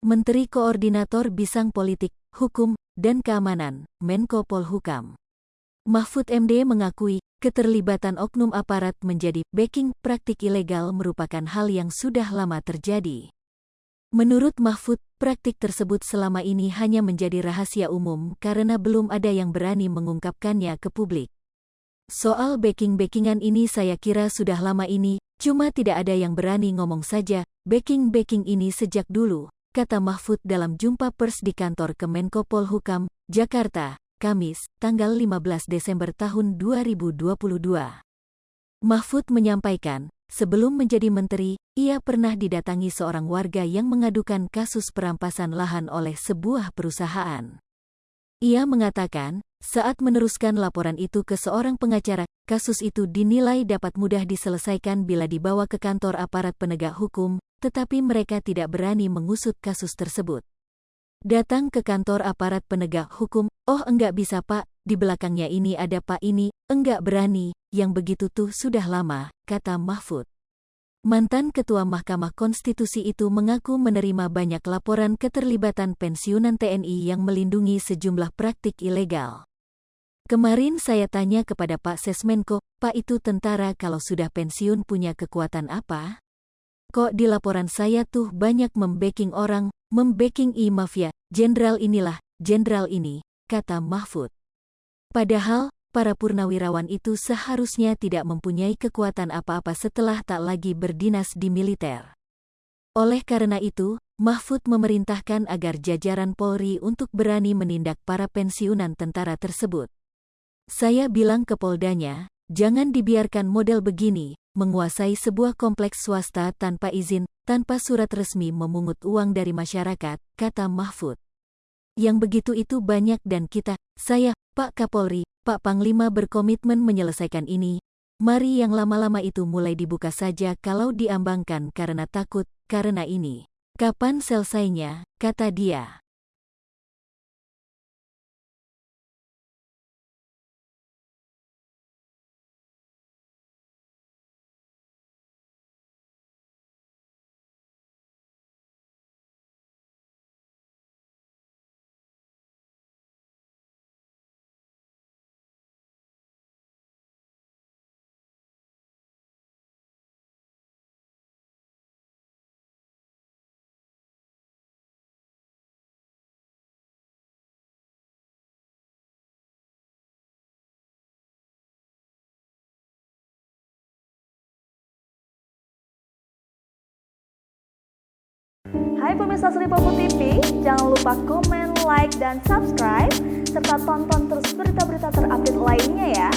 Menteri Koordinator Bidang Politik, Hukum, dan Keamanan, Menko Polhukam Mahfud MD mengakui, keterlibatan oknum aparat menjadi backing praktik ilegal merupakan hal yang sudah lama terjadi. Menurut Mahfud, praktik tersebut selama ini hanya menjadi rahasia umum karena belum ada yang berani mengungkapkannya ke publik. Soal backing-backingan ini saya kira sudah lama ini, cuma tidak ada yang berani ngomong saja, backing-backing ini sejak dulu, kata Mahfud dalam jumpa pers di kantor Kemenko Polhukam, Jakarta, Kamis, tanggal 15 Desember tahun 2022. Mahfud menyampaikan, sebelum menjadi menteri, ia pernah didatangi seorang warga yang mengadukan kasus perampasan lahan oleh sebuah perusahaan. Ia mengatakan, saat meneruskan laporan itu ke seorang pengacara, kasus itu dinilai dapat mudah diselesaikan bila dibawa ke kantor aparat penegak hukum, tetapi mereka tidak berani mengusut kasus tersebut. Datang ke kantor aparat penegak hukum, oh enggak bisa pak, di belakangnya ini ada pak ini, enggak berani, yang begitu tuh sudah lama, kata Mahfud. Mantan Ketua Mahkamah Konstitusi itu mengaku menerima banyak laporan keterlibatan pensiunan TNI yang melindungi sejumlah praktik ilegal. Kemarin saya tanya kepada Pak Sesmenko, Pak itu tentara kalau sudah pensiun punya kekuatan apa? Kok di laporan saya tuh banyak membacking orang, membacking mafia, jenderal inilah, jenderal ini, kata Mahfud. Padahal, para purnawirawan itu seharusnya tidak mempunyai kekuatan apa-apa setelah tak lagi berdinas di militer. Oleh karena itu, Mahfud memerintahkan agar jajaran Polri untuk berani menindak para pensiunan tentara tersebut. Saya bilang ke Poldanya, jangan dibiarkan model begini, menguasai sebuah kompleks swasta tanpa izin, tanpa surat resmi memungut uang dari masyarakat, kata Mahfud. Yang begitu itu banyak dan kita, saya, Pak Kapolri, Pak Panglima berkomitmen menyelesaikan ini. Mari yang lama-lama itu mulai dibuka saja kalau diambangkan karena takut, karena ini. Kapan selesainya, kata dia. Hai pemirsa Sri Popo TV, jangan lupa komen, like, dan subscribe, serta tonton terus berita-berita terupdate lainnya ya.